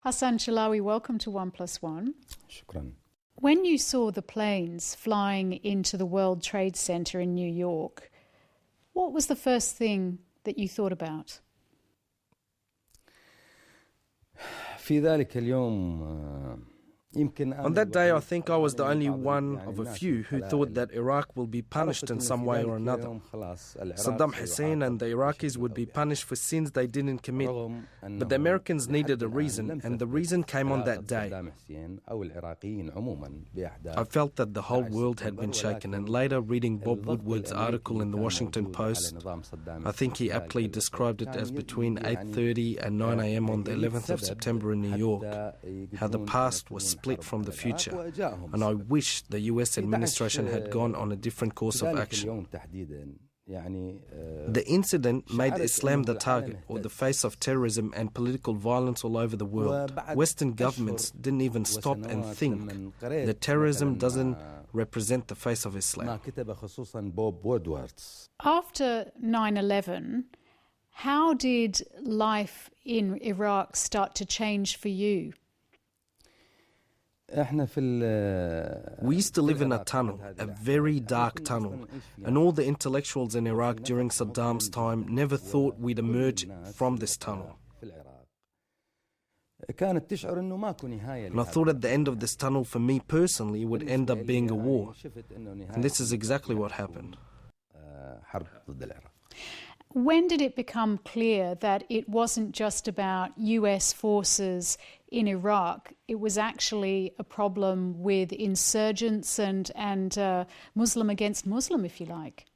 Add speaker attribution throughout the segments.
Speaker 1: Hassan Allawi, welcome to 1+1.
Speaker 2: شكرا.
Speaker 1: When you saw the planes flying into the World Trade Center in New York, what was the first thing that you thought about?
Speaker 2: في ذلك اليوم
Speaker 3: On that day, I think I was the only one of a few who thought that Iraq will be punished in some way or another. Saddam Hussein and the Iraqis would be punished for sins they didn't commit. But the Americans needed a reason, and the reason came on that day. I felt that the whole world had been shaken, and later reading Bob Woodward's article in the Washington Post, I think he aptly described it as between 8:30 and 9 a.m. on the 11th of September in New York, how the past was split from the future, and I wish the US administration had gone on a different course of action. The incident made Islam the target, or the face of terrorism and political violence all over the world. Western governments didn't even stop and think that terrorism doesn't represent the face of Islam.
Speaker 1: After 9/11, how did life in Iraq start to change for you?
Speaker 3: We used to live in a tunnel, a very dark tunnel, and all the intellectuals in Iraq during Saddam's time never thought we'd emerge from this tunnel. And I thought at the end of this tunnel, for me personally, would end up being a war. And this is exactly what happened.
Speaker 1: When did it become clear that it wasn't just about US forces in Iraq, it was actually a problem with insurgents and Muslim against Muslim, if you like?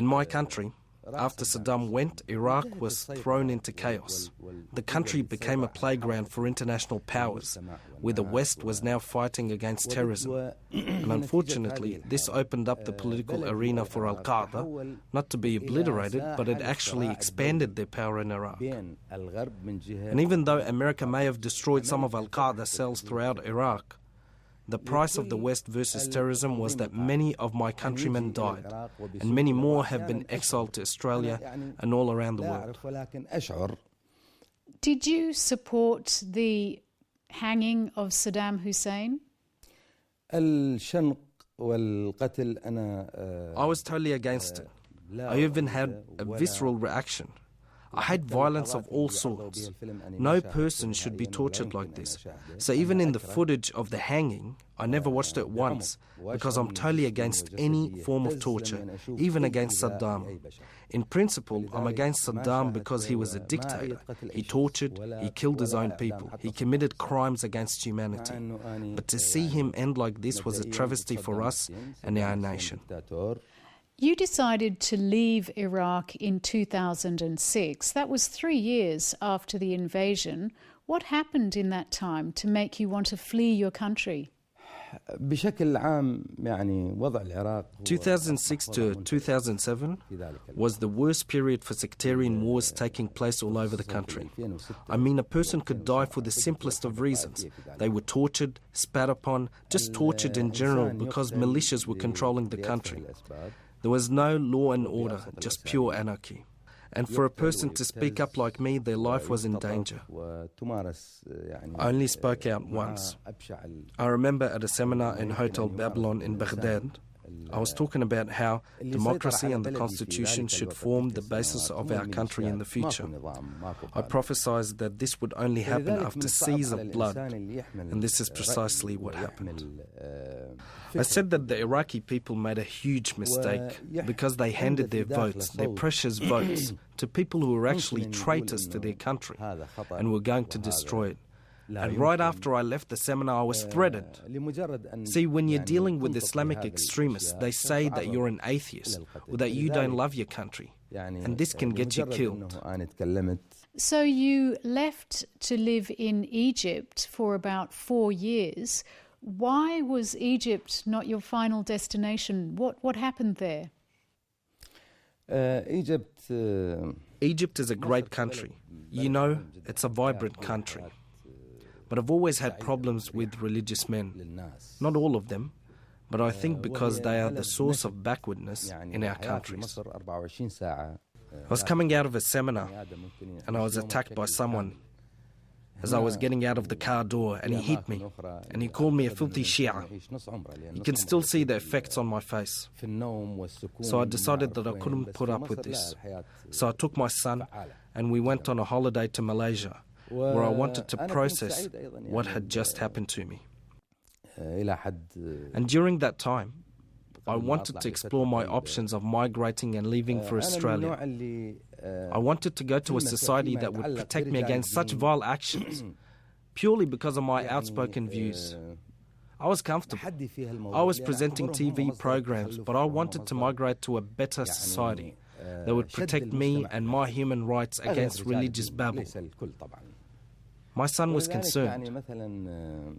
Speaker 3: In my country, after Saddam went, Iraq was thrown into chaos. The country became a playground for international powers, where the West was now fighting against terrorism. And unfortunately, this opened up the political arena for Al-Qaeda, not to be obliterated, but it actually expanded their power in Iraq. And even though America may have destroyed some of Al-Qaeda cells throughout Iraq, the price of the West versus terrorism was that many of my countrymen died, and many more have been exiled to Australia and all around the world.
Speaker 1: Did you support the hanging of Saddam Hussein?
Speaker 3: I was totally against it. I even had a visceral reaction. I hate violence of all sorts. No person should be tortured like this. So even in the footage of the hanging, I never watched it once, because I'm totally against any form of torture, even against Saddam. In principle, I'm against Saddam because he was a dictator. He tortured, he killed his own people, he committed crimes against humanity. But to see him end like this was a travesty for us and our nation.
Speaker 1: You decided to leave Iraq in 2006. That was 3 years after the invasion. What happened in that time to make you want to flee your country?
Speaker 3: 2006 to 2007 was the worst period for sectarian wars taking place all over the country. I mean, a person could die for the simplest of reasons. They were tortured, spat upon, just tortured in general because militias were controlling the country. There was no law and order, just pure anarchy. And for a person to speak up like me, their life was in danger. I only spoke out once. I remember at a seminar in Hotel Babylon in Baghdad, I was talking about how democracy and the constitution should form the basis of our country in the future. I prophesied that this would only happen after seas of blood, and this is precisely what happened. I said that the Iraqi people made a huge mistake because they handed their votes, their precious votes, to people who were actually traitors to their country and were going to destroy it. And right after I left the seminar, I was threatened. See, when you're dealing with Islamic extremists, they say that you're an atheist or that you don't love your country, and this can get you killed.
Speaker 1: So you left to live in Egypt for about 4 years. Why was Egypt not your final destination? What happened there?
Speaker 3: Egypt is a great country. You know, it's a vibrant country. But I've always had problems with religious men. Not all of them, but I think because they are the source of backwardness in our countries. I was coming out of a seminar and I was attacked by someone as I was getting out of the car door, and he hit me and he called me a filthy Shia. You can still see the effects on my face. So I decided that I couldn't put up with this. So I took my son and we went on a holiday to Malaysia, where I wanted to process what had just happened to me. And during that time, I wanted to explore my options of migrating and leaving for Australia. I wanted to go to a society that would protect me against such vile actions, purely because of my outspoken views. I was comfortable. I was presenting TV programs, but I wanted to migrate to a better society that would protect me and my human rights against religious babble. My son was concerned.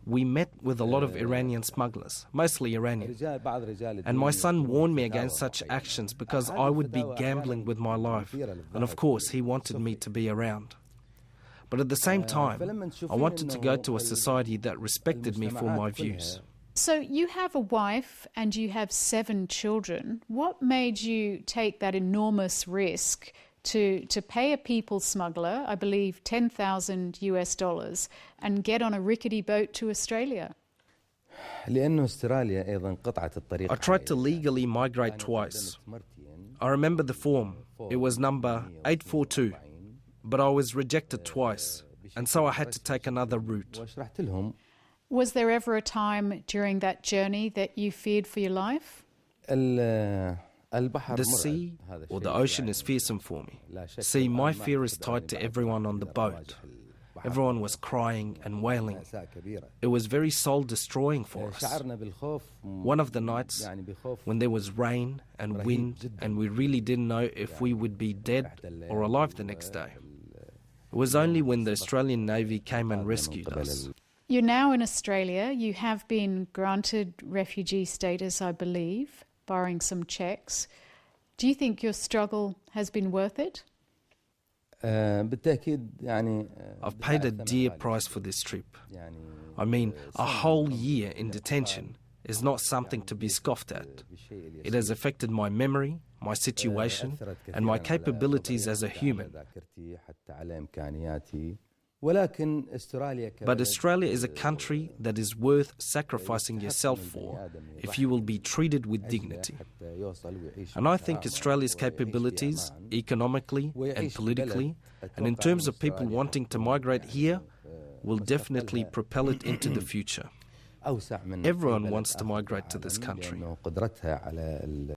Speaker 3: We met with a lot of Iranian smugglers, mostly Iranian. And my son warned me against such actions because I would be gambling with my life. And of course, he wanted me to be around. But at the same time, I wanted to go to a society that respected me for my views.
Speaker 1: So you have a wife and you have 7 children. What made you take that enormous risk to pay a people smuggler, I believe $10,000 and get on a rickety boat to Australia?
Speaker 2: I
Speaker 3: tried to legally migrate twice. I remember the form. It was number 842, but I was rejected twice, and so I had to take another route.
Speaker 1: Was there ever a time during that journey that you feared for your life?
Speaker 3: The sea or the ocean is fearsome for me. See, my fear is tied to everyone on the boat. Everyone was crying and wailing. It was very soul-destroying for us. One of the nights, when there was rain and wind, and we really didn't know if we would be dead or alive the next day. It was only when the Australian Navy came and rescued us.
Speaker 1: You're now in Australia. You have been granted refugee status, I believe, barring some checks. Do you think your struggle has been worth it?
Speaker 3: I've paid a dear price for this trip. I mean, a whole year in detention is not something to be scoffed at. It has affected my memory, my situation, and my capabilities as a human. But Australia is a country that is worth sacrificing yourself for if you will be treated with dignity. And I think Australia's capabilities, economically and politically, and in terms of people wanting to migrate here, will definitely propel it into the future. Everyone wants to migrate to this country.